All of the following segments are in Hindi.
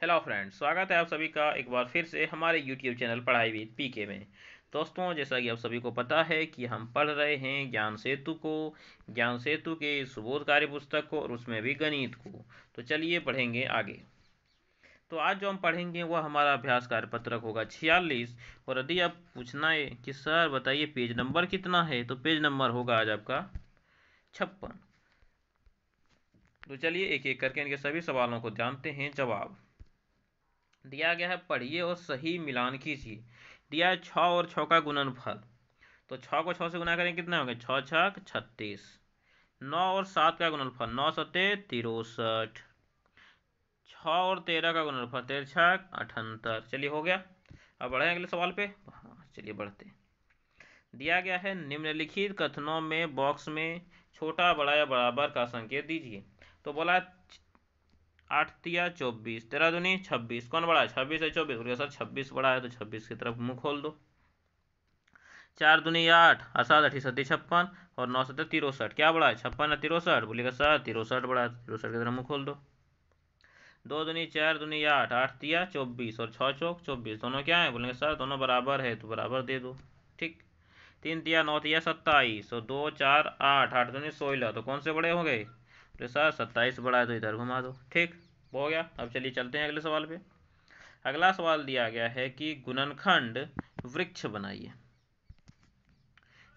हेलो फ्रेंड्स, स्वागत है आप सभी का एक बार फिर से हमारे यूट्यूब चैनल पढ़ाई विद पीके में। दोस्तों, जैसा कि आप सभी को पता है कि हम पढ़ रहे हैं ज्ञान सेतु को, ज्ञान सेतु के सुबोध कार्य पुस्तक को और उसमें भी गणित को। तो चलिए पढ़ेंगे आगे। तो आज जो हम पढ़ेंगे वह हमारा अभ्यास कार्य पत्रक होगा 46। और यदि आप पूछना है कि सर बताइए पेज नंबर कितना है, तो पेज नंबर होगा आज आपका 56। तो चलिए एक एक करके इनके सभी सवालों को जानते हैं जवाब। दिया गया है पढ़िए और सही मिलान कीजिए। दिया है 6 और 6 का गुणनफल। तो 6 को 6 से गुना करें कितना हो गया, 6 छक 36। 9 और 7 का गुणनफल, 9 सत्ते 63। 6 और 13 का गुणनफल, 13 छक 78। चलिए हो गया। अब बढ़े अगले सवाल पे। हाँ चलिए बढ़ते। दिया गया है निम्नलिखित कथनों में बॉक्स में छोटा बड़ा या बराबर का संकेत दीजिए। तो बोला 8 तिया 24, 13 दूनी 26, कौन बड़ा है, 26 है 24, बोलिए सर 26 बड़ा है, तो 26 की तरफ मुंह खोल दो। 4 दूनी 8 और 7 अठी 56 और 9 7 63, क्या बड़ा है 56 है 63, बोलिएगा सर 63 बड़ा है, 63 की तरफ मुंह खोल दो। 2 दूनी 4 दूनी 8, 8 तिया 24 और 6 चौक 24, दोनों क्या है, बोलेंगे सर दोनों बराबर है, तो बराबर दे दो। ठीक। 3 तिया 9 तिया 27 और 2 4 8, 8 दूनी 16, तो कौन से बड़े हो गए, तो सर 27 बड़ा है, तो इधर घुमा दो। ठीक हो गया। अब चलिए चलते हैं अगले सवाल पे। अगला सवाल दिया गया है कि गुणनखंड वृक्ष बनाइए।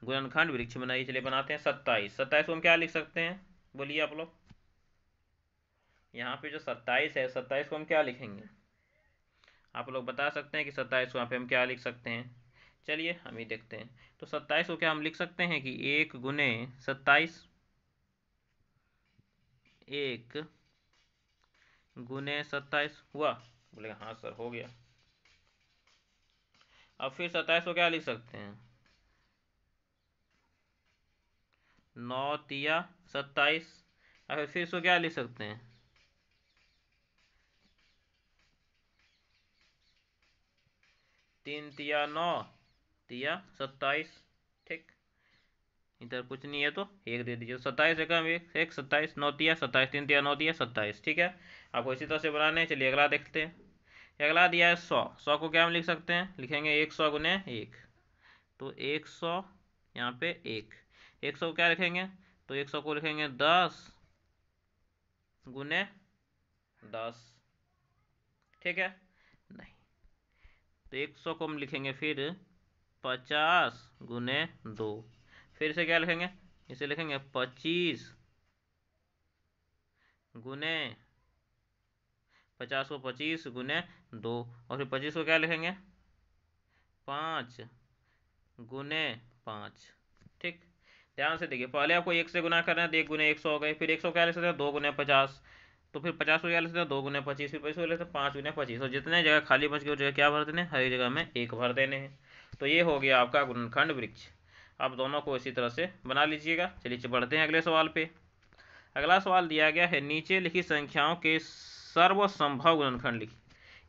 गुणनखंड वृक्ष बनाइए, चलिए बनाते हैं। 27, 27 को हम क्या लिख सकते हैं, बोलिए आप लोग। यहाँ पे जो 27 है, 27 को हम क्या लिखेंगे, आप लोग बता सकते हैं कि 27 को यहाँ पे हम क्या लिख सकते हैं। चलिए हम ही देखते हैं। तो 27 को क्या हम लिख सकते हैं कि 1 गुने 27, 1 गुने 27 हुआ, बोले हाँ सर हो गया। अब फिर 27 को क्या लिख सकते हैं, 9 तिया 27। अब फिर इसको क्या लिख सकते हैं, 3 तिया 9 तिया 27। ठीक, इधर कुछ नहीं है तो एक दे दीजिए। 27 है कम, एक एक 27, 9 तिया 27, 3 तिया 9 तिया 27। ठीक है, आपको इसी तरह से बनाने हैं। चलिए अगला देखते हैं। अगला दिया है 100। 100 को क्या हम लिख सकते हैं, लिखेंगे 100 गुने 1, तो 100 यहाँ पे 100 को क्या लिखेंगे, तो 100 को लिखेंगे 10 गुने 10। ठीक है, नहीं, तो 100 को हम लिखेंगे फिर 50 गुने 2। फिर से क्या लिखेंगे, इसे लिखेंगे 25 गुने 50 को 25 गुने 2। और फिर 25 को क्या लिखेंगे, 5 गुने 5। ठीक, ध्यान से देखिए, पहले आपको 1 से गुना करना है तो 1 गुने 100 हो गए। फिर 100 क्या लिख सकते हैं, 2 गुने 50। तो फिर 50 को क्या लिख सकते हैं, 2 गुने 25। फिर 25 को लिख सकते हैं 5 गुने 25। और जितने जगह खाली बच गए उस जगह क्या भर देने, हर एक जगह में 1 भर देने हैं। तो ये हो गया आपका गुणनखंड वृक्ष। आप दोनों को इसी तरह से बना लीजिएगा। चलिए बढ़ते हैं अगले सवाल पे। अगला सवाल दिया गया है निचे लिखी संख्याओं के सर्वसंभव गुणनखंड लिखिए।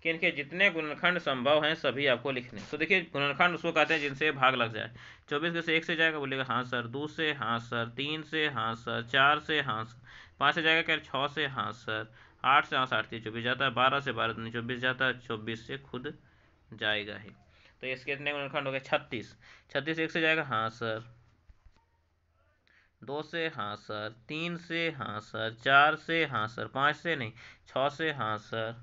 कि इनके जितने गुणनखंड संभव हैं सभी आपको लिखने। तो देखिए गुणनखंड उसको कहते हैं जिनसे भाग लग जाए। 24 से 1 से जाएगा, बोलेगा हाँ सर। 2 से हाँ सर। 3 से हाँ सर। 4 से हाँ सर। 5 से जाएगा क्या, 6 से हाँ सर। 8 से हाँ 8 24 जाता है। 12 से 12 24 जाता है। 24 से खुद जाएगा ही। तो इसके कितने गुणनखंड हो गए, 36। 36 1 से जाएगा हाँ सर। 2 से हाँ सर। 3 से हाँ सर। 4 से हाँ सर। 5 से नहीं, 6 से हाँ सर।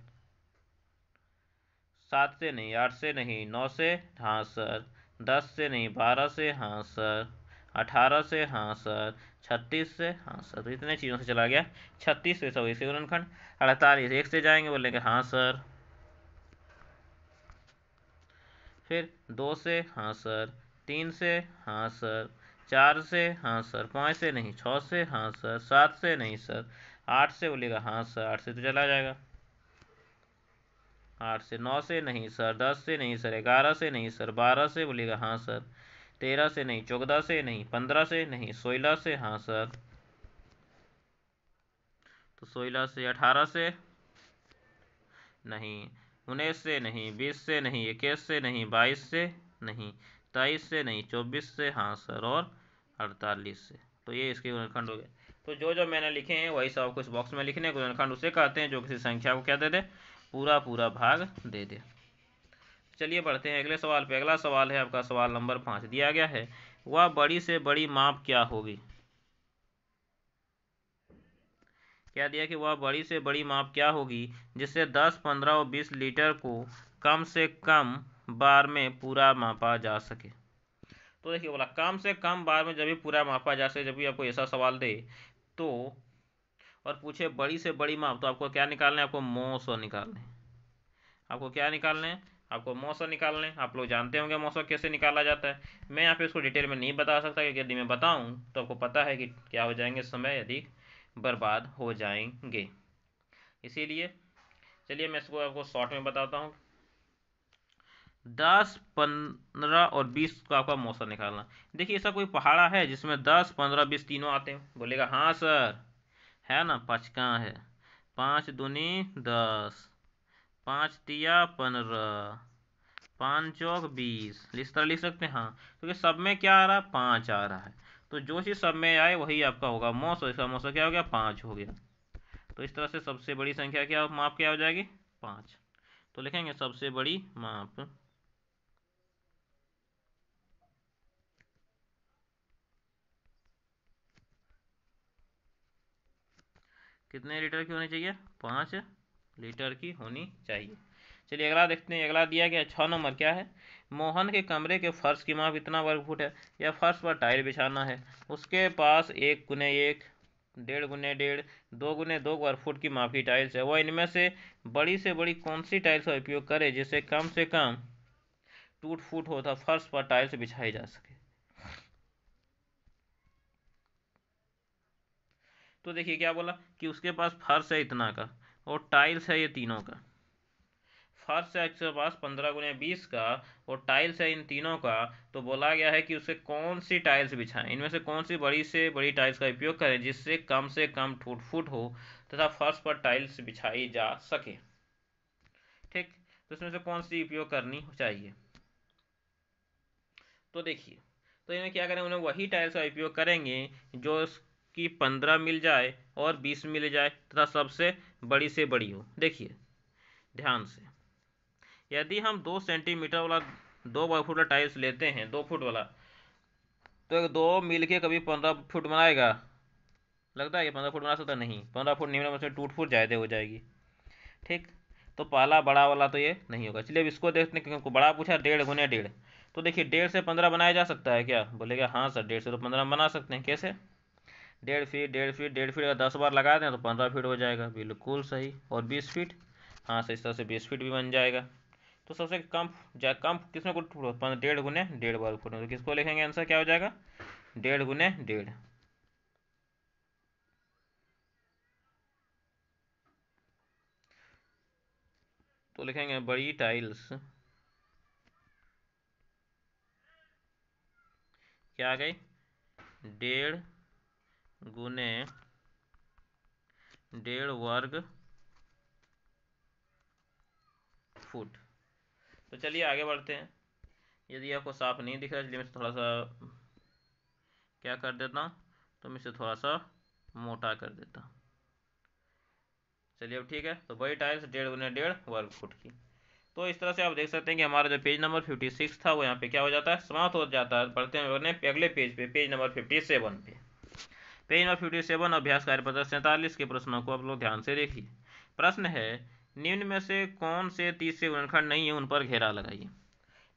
7 से नहीं, 8 से नहीं, 9 से हाँ सर। 10 से नहीं, 12 से हाँ सर। 18 से हाँ सर। 36 से हाँ सर। तो इतने चीज़ों से चला गया। 36 से 100 गुणनखंड। 48 1 से जाएंगे, बोलेंगे हाँ सर। फिर 2 से हाँ सर। 3 से हाँ सर। 4 से हाँ सर। 5 से नहीं, 6 से हाँ सर। 7 से नहीं सर। 8 से बोलेगा हाँ सर। 8 से तो चला जाएगा। 8 से 9 से नहीं सर। 10 से नहीं सर। 11 से नहीं सर। 12 से बोलेगा हाँ सर। 13 से नहीं। 14 से नहीं। 15 से नहीं। 16 से हाँ सर। तो 16 से 18 से नहीं। 19 से नहीं। 20 से नहीं। 21 से नहीं। 22 से नहीं। 23 से नहीं। 24 से हाँ सर। और 48 से। तो ये इसके गुणनखंड हो गए। तो जो जो मैंने लिखे हैं वही सब आपको इस बॉक्स में लिखने। गुणनखंड उसे कहते हैं जो किसी संख्या को क्या दे दे, पूरा पूरा भाग दे दे। चलिए बढ़ते हैं अगले सवाल पे। अगला सवाल है आपका सवाल नंबर 5। दिया गया है वह बड़ी से बड़ी माप क्या होगी। क्या दिया कि वह बड़ी से बड़ी माप क्या होगी जिससे 10, 15 और 20 लीटर को कम से कम बार में पूरा मापा जा सके। तो देखिए बोला कम से कम बार में जब भी पूरा मापा जा सके, जब भी आपको ऐसा सवाल दे तो और पूछे बड़ी से बड़ी माप, तो आपको क्या निकालना है, आपको मौसो निकालना है। आपको क्या निकालना है, आपको मौसो निकालना है। आप लोग जानते होंगे मौसो कैसे निकाला जाता है। मैं यहाँ पे इसको डिटेल में नहीं बता सकता, क्योंकि यदि मैं बताऊँ तो आपको पता है कि क्या हो जाएंगे, समय अधिक बर्बाद हो जाएंगे। इसीलिए चलिए मैं इसको आपको शॉर्ट में बताता हूँ। 10, 15 और 20 का आपका मौसम निकालना। देखिए ऐसा कोई पहाड़ा है जिसमें 10, 15, 20 तीनों आते हैं। बोलेगा हाँ सर है ना, 5 कहाँ है, 5 दूनी 10, 5 तिया 15, 5 चौक 20, इस तरह लिख सकते हैं। हाँ क्योंकि सब में क्या आ रहा है, 5 आ रहा है, तो जो चीज़ सब में आए वही आपका होगा मौसम। इसका मौसम क्या हो गया, 5 हो गया। तो इस तरह से सबसे बड़ी संख्या क्या माप क्या हो जाएगी, 5। तो लिखेंगे सबसे बड़ी माप कितने लीटर की होनी चाहिए, 5 लीटर की होनी चाहिए। चलिए अगला देखते हैं। अगला दिया गया 6 नंबर क्या है, मोहन के कमरे के फर्श की माप इतना वर्ग फुट है। या फर्श पर टाइल बिछाना है, उसके पास 1 × 1, 1.5 × 1.5, 2 × 2 वर्ग फुट की माप की टाइल्स है। वह इनमें से बड़ी कौन सी टाइल्स का उपयोग करे जिससे कम से कम टूट फूट होता फर्श पर टाइल्स बिछाई जा सके। तो देखिए क्या बोला कि उसके पास फर्श है इतना का और टाइल्स है ये तीनों का। फर्श है उसके पास 15 × 20 का और टाइल्स है इन तीनों का। तो बोला गया है कि उसे कौन सी टाइल्स बिछाएं, इनमें से कौन सी बड़ी टाइल्स का उपयोग करें जिससे कम से कम टूट फूट हो तथा फर्श पर टाइल्स बिछाई जा सके। ठीक, तो इसमें से कौन सी उपयोग करनी चाहिए। तो देखिए तो इन्हें क्या करें, उन्हें वही टाइल्स का उपयोग करेंगे जो कि 15 मिल जाए और 20 मिल जाए तथा सबसे बड़ी से बड़ी हो। देखिए ध्यान से, यदि हम 2 सेंटीमीटर वाला 2 वर्ग फुट वाला टाइल्स लेते हैं, 2 फुट वाला, तो दो मिल के कभी 15 फुट बनाएगा, लगता है कि 15 फुट बना सकता, नहीं, 15 फुट नहीं बना, टूट फुट ज़्यादा हो जाएगी। ठीक, तो पहला बड़ा वाला तो ये नहीं होगा। चलिए अब इसको देखते हैं, क्योंकि बड़ा पूछा 1.5 × 1.5। तो देखिए 1.5 से 15 बनाया जा सकता है क्या, बोलेगा हाँ सर 1.5 से तो 15 बना सकते हैं। कैसे, 1.5 फीट 1.5 फीट 1.5 फीट का 10 बार लगा दें तो 15 फीट हो जाएगा, बिल्कुल सही। और 20 फीट, हाँ सर इस तरह से 20 फीट भी बन जाएगा। तो सबसे कम कम किसमें को 1.5 × 1.5 वर्ग फुट में, तो किसको लिखेंगे, आंसर क्या हो जाएगा, 1.5 × 1.5। तो लिखेंगे बड़ी टाइल्स क्या आ गई, 1.5 × 1.5 वर्ग फुट। तो चलिए आगे बढ़ते हैं। यदि आपको साफ नहीं दिख रहा, चलिए मैं थोड़ा सा क्या कर देता हूँ, तो मैं इसे थोड़ा सा मोटा कर देता हूँ। चलिए अब ठीक है। तो बड़ी टाइल्स 1.5 × 1.5 वर्ग फुट की। तो इस तरह से आप देख सकते हैं कि हमारा जो पेज नंबर 56 था वो यहाँ पे क्या हो जाता है, समाप्त हो जाता है। बढ़ते हैं अगले पेज पे, पेज नंबर 57 पे। पेज नंबर 57 अभ्यास कार्यपत्र 47 के प्रश्नों को आप लोग ध्यान से देखिए। प्रश्न है, निम्न में से कौन से 30 से गुणनखंड नहीं है, उन पर घेरा लगाइए।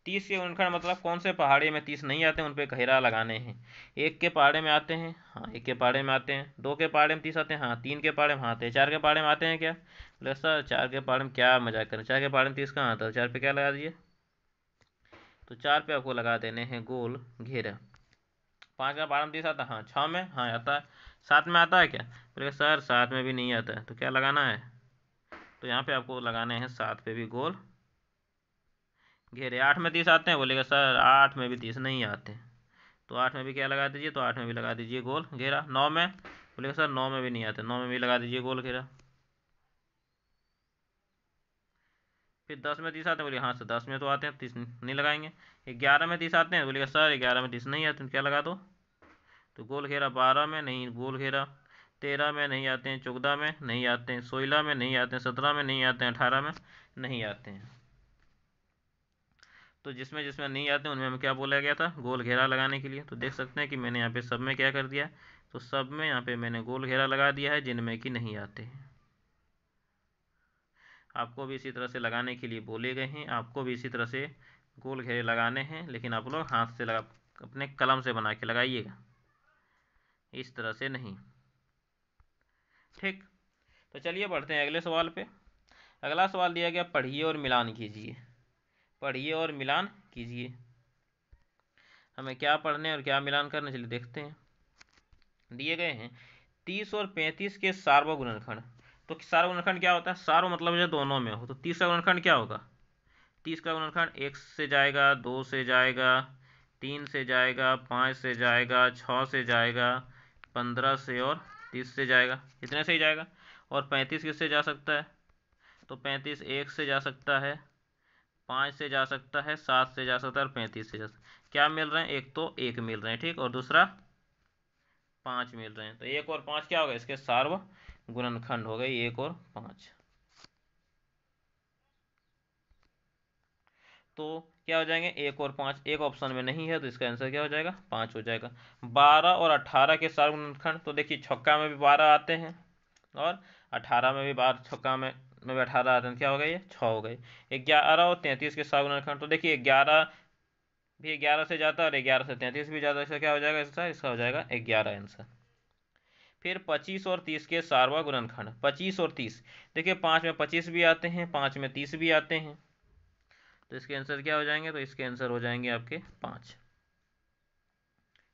30 के गुणनखंड मतलब कौन से पहाड़े में 30 नहीं आते हैं, उन पर घेरा लगाने हैं। 1 के पहाड़े में आते हैं, हाँ 1 के पहाड़े में आते हैं। 2 के पहाड़े में 30 आते हैं, हाँ 3 के पहाड़े में आते हैं। 4 के पहाड़े में आते हैं क्या, बोले सर 4 के पहाड़े में क्या मजाक करें, 4 के पहाड़े में 30 कहाँ आता है, 4 पे क्या लगा दीजिए, तो 4 पे आपको लगा देने हैं गोल घेरा। 5 का पहाड़े में 30 आता है, हाँ 6 में हाँ आता है। 7 में आता है क्या, बोले सर 7 में भी नहीं आता है, तो क्या लगाना है, तो यहाँ पे आपको लगाने हैं 7 पे भी गोल घेरे। 8 में 30 आते हैं, बोलेगा सर 8 में भी 30 नहीं आते, तो 8 में भी क्या लगा दीजिए, तो 8 में भी लगा दीजिए गोल घेरा। 9 में, बोलेगा सर 9 में भी नहीं आते, 9 में भी लगा दीजिए गोल घेरा। फिर 10 में 30 आते हैं, बोलिए हाँ सर 10 में तो आते हैं, 30 नहीं लगाएंगे। 11 में 30 आते हैं, बोलिएगा सर 11 में 30 नहीं आते, क्या लगा दो, तो गोल घेरा। 12 में नहीं गोल घेरा। 13 में नहीं आते हैं, 14 में नहीं आते हैं, 16 में नहीं आते हैं, 17 में नहीं आते हैं, 18 में नहीं आते हैं। तो जिसमें जिसमें नहीं आते हैं उनमें हमें क्या बोला गया था, गोल घेरा लगाने के लिए। तो देख सकते हैं कि मैंने यहाँ पे सब में क्या कर दिया, तो सब में यहाँ पे मैंने गोल घेरा लगा दिया है जिनमें कि नहीं आते हैं। आपको भी इसी तरह से लगाने के लिए बोले गए हैं, आपको भी इसी तरह से गोल घेरे लगाने हैं, लेकिन आप लोग हाथ से लगा, अपने कलम से बना के लगाइएगा, इस तरह से नहीं। ठीक, तो चलिए बढ़ते हैं अगले सवाल पे। अगला सवाल दिया गया, पढ़िए और मिलान कीजिए। पढ़िए और मिलान कीजिए। हमें क्या पढ़ने और क्या मिलान करने, चलिए देखते हैं। दिए गए हैं 30 और 35 के सार्वम गुणनखंड। तो सार्वम गुणनखंड क्या होता है, सार्व मतलब जो दोनों में हो। तो 30 का गुणनखंड क्या होगा, 30 का गुणनखंड 1 से जाएगा, 2 से जाएगा, 3 से जाएगा, 5 से जाएगा, 6 से जाएगा, 15 से और 30 से जाएगा, इतने से ही जाएगा। और 35 किससे जा सकता है, तो 35 1 से जा सकता है, 5 से जा सकता है, 7 से जा सकता है और 35 से जा सकता है। क्या मिल रहे हैं, एक तो 1 मिल रहे हैं, ठीक, और दूसरा 5 मिल रहे हैं। तो 1 और 5 क्या होगा, इसके सार्व गुणनखंड हो गए 1 और 5। तो क्या हो जाएंगे, 1 और 5, एक ऑप्शन में नहीं है तो इसका आंसर क्या हो जाएगा, 5 हो जाएगा। 12 और 18 के सार्व गुणनखंड, तो देखिए छक्का में भी 12 आते हैं और 18 में भी 12, छक्का में भी 18 आते हैं, क्या हो गए, ये 6 हो गए। 11 और 33 के सार्व गुणनखंड, तो देखिए 11 भी 11 से जाता है और 11 से 33 भी जाता है, इसका क्या हो जाएगा, इसका हो जाएगा 11 आंसर। फिर 25 और 30 के सार्वम गुणनखंड, 25 और 30, देखिए 5 में 25 भी आते हैं, 5 में 30 भी आते हैं, तो इसके आंसर क्या हो जाएंगे, तो इसके आंसर हो जाएंगे आपके 5।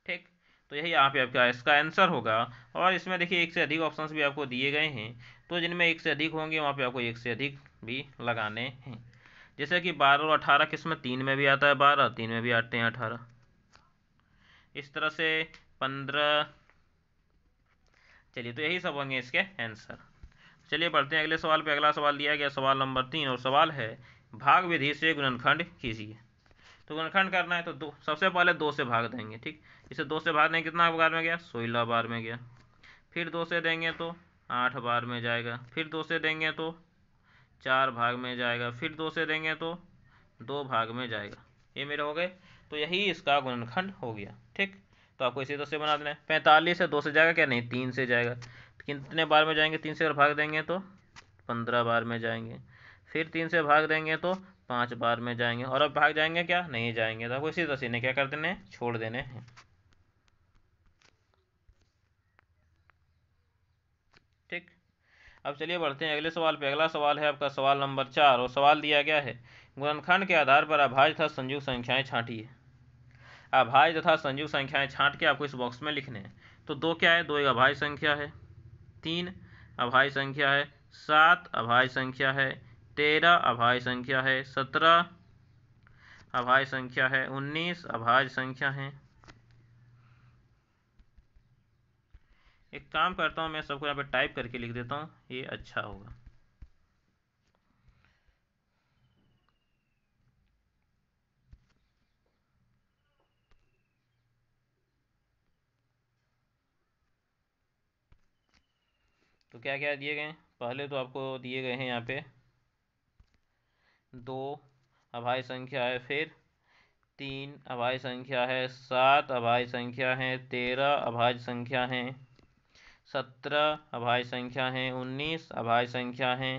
ठीक, तो यही यहाँ पे आपका इसका आंसर होगा। और इसमें देखिए एक से अधिक ऑप्शंस भी आपको दिए गए हैं, तो जिनमें एक से अधिक होंगे वहाँ पे आपको एक से अधिक भी लगाने हैं। जैसे कि 12 और 18 किसमें, 3 में भी आता है 12, 3 में भी आते हैं 18, इस तरह से 15। चलिए, तो यही सब होंगे इसके आंसर। चलिए बढ़ते हैं अगले सवाल पे। अगला सवाल दिया गया सवाल नंबर 3, और सवाल है, भाग विधि से गुणनखंड कीजिए। तो गुणनखंड करना है तो दो, सबसे पहले 2 से भाग देंगे, ठीक। इसे 2 से भाग देंगे, कितना बार में गया, 16 बार में गया। फिर 2 से देंगे तो 8 बार में जाएगा। फिर 2 से देंगे तो 4 भाग में जाएगा। फिर 2 से देंगे तो 2 भाग में जाएगा। ये मेरे हो गए, तो यही इसका गुणनखंड हो गया, ठीक। तो आपको इसी तरह से बना देना है। 45 से 2 से जाएगा क्या, नहीं 3 से जाएगा। कितने बार में जाएंगे, 3 से अगर भाग देंगे तो 15 बार में जाएंगे। फिर 3 से भाग देंगे तो 5 बार में जाएंगे। और अब भाग जाएंगे क्या, नहीं जाएंगे। तो आपको इसी तरह से इन्हें क्या कर देने हैं, छोड़ देने हैं, ठीक। अब चलिए बढ़ते हैं अगले सवाल पे। अगला सवाल है आपका सवाल नंबर 4, और सवाल दिया गया है, गुणनखंड के आधार पर अभाज्य तथा संयुक्त संख्याएं छांटिए। अभाज्य तथा संयुक्त संख्याएं छांट के आपको इस बॉक्स में लिखने हैं। तो 2 क्या है, 2 एक अभाज्य संख्या है, 3 अभाज्य संख्या है, 7 अभाज्य संख्या है, 13 अभाज्य संख्या है, 17 अभाज्य संख्या है, 19 अभाज्य संख्या है। एक काम करता हूँ, मैं सबको यहाँ पे टाइप करके लिख देता हूँ, ये अच्छा होगा। तो क्या क्या दिए गए हैं, पहले तो आपको दिए गए हैं यहाँ पे 2 अभाज्य संख्या है, फिर 3 अभाज्य संख्या है, 7 अभाज्य संख्या है, 13 अभाज्य संख्या है, 17 अभाज्य संख्या है, 19 अभाज्य संख्या है।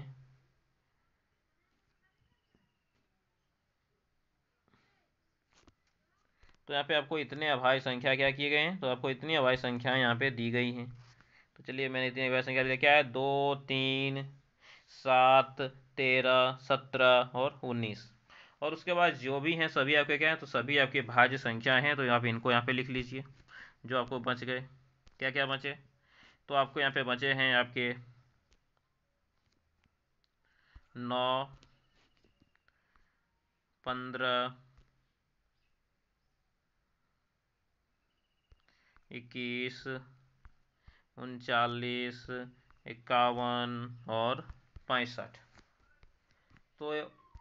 तो यहाँ पे आपको इतने अभाज्य संख्या क्या किए गए हैं, तो आपको इतनी अभाज्य संख्याएं यहाँ पे दी गई हैं। तो चलिए मैंने इतनी अभाज्य संख्या क्या है, 2 3 7 13 17 और 19। और उसके बाद जो भी हैं सभी आपके क्या हैं, तो सभी आपके भाज्य संख्या हैं। तो आप इनको यहाँ पे लिख लीजिए, जो आपको बच गए। क्या क्या बचे, तो आपको यहाँ पे बचे हैं आपके 9 15 21 39 51 और 65। तो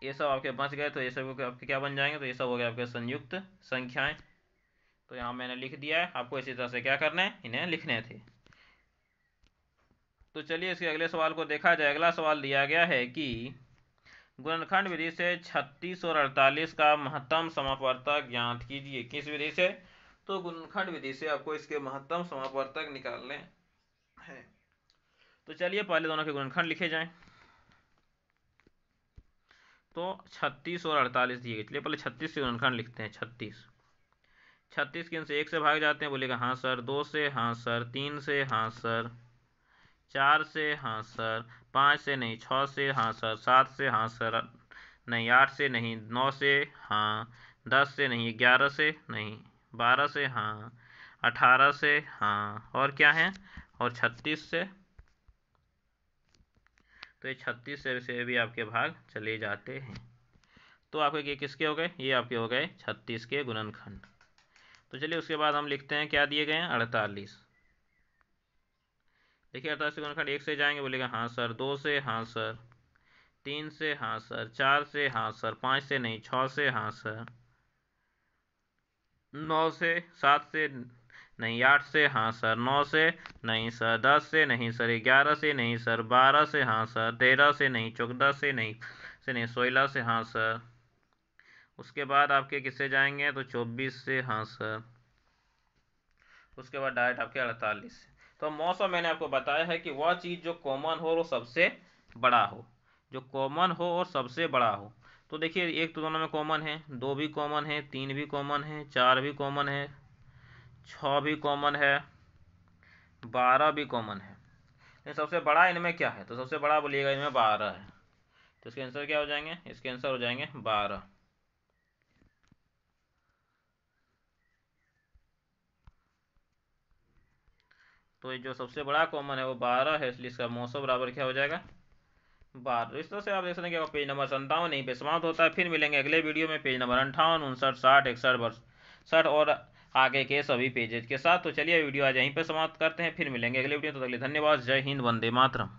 ये सब आपके बच गए। तो ये सब आपके क्या बन जाएंगे, तो ये सब हो गए आपके संयुक्त संख्याएं। तो यहाँ मैंने लिख दिया है, आपको इसी तरह से क्या करना है, इन्हें लिखने थे। तो चलिए इसके अगले सवाल को देखा जाए। अगला सवाल दिया गया है कि गुणनखंड विधि से 36 और 48 का महत्तम समापवर्तक ज्ञात कीजिए। किस विधि से? तो गुणनखंड विधि से आपको इसके महत्तम समापवर्तक निकालने हैं। तो चलिए पहले दोनों के गुणनखंड लिखे जाएं। तो 36 और 48 दिए गए, चलिए पहले 36 से गुणनखंड लिखते हैं। 36 के इनसे 1 से भाग जाते हैं, बोलेगा हाँ सर। 2 से हाँ सर। 3 से हाँ सर। 4 से हाँ सर। 5 से नहीं। 6 से हाँ सर। 7 से हाँ सर नहीं। 8 से नहीं। 9 से हाँ। 10 से नहीं। 11 से नहीं। 12 से हाँ। 18 से हाँ। और क्या है? और 36 से। तो ये 36 से भी आपके भाग चले जाते हैं। तो आपके ये किसके हो गए? ये आपके हो गए 36 के गुणनखंड। तो चलिए उसके बाद हम लिखते हैं क्या दिए गए हैं? 48। देखिए 48 के गुणनखंड 1 से जाएंगे, बोलेगा हाँ सर। 2 से हाँ सर। 3 से हाँ सर। 4 से हाँ सर। 5 से नहीं। 6 से हाँ सर। 9 से 7 से नहीं। 8 से हाँ सर। 9 से नहीं सर। 10 से नहीं सर। 11 से नहीं सर। 12 से हाँ सर। 13 से नहीं। 14 से नहीं 16 से हाँ सर। उसके बाद आपके किससे जाएंगे? तो 24 से हाँ सर। उसके बाद डायरेक्ट आपके 48 से। तो मौसम मैंने आपको बताया है कि वह चीज़ जो कॉमन हो वो सबसे बड़ा हो। जो कॉमन हो और सबसे बड़ा हो। तो देखिए एक तो दोनों में कॉमन है, 2 भी कॉमन है, 3 भी कॉमन है, 4 भी कॉमन है, 6 भी कॉमन है, 12 भी कॉमन है। लेकिन सबसे बड़ा इनमें क्या है? तो सबसे बड़ा बोलिएगा इनमें 12 है। तो इसके आंसर क्या हो जाएंगे? इसके आंसर हो जाएंगे 12। तो ये जो सबसे बड़ा कॉमन है वो 12 है, इसलिए इसका मौसम बराबर क्या हो जाएगा? 12। इस तरह से आप देख सकते हैं कि पेज नंबर 57 यहीं पे समाप्त होता है। फिर मिलेंगे अगले वीडियो में पेज नंबर 58, 59, 60, 61, 62 और आगे के सभी पेजेज के साथ। तो चलिए वीडियो आज यहीं पे समाप्त करते हैं, फिर मिलेंगे अगले वीडियो। तो अगले धन्यवाद। जय हिंद, वंदे मातरम।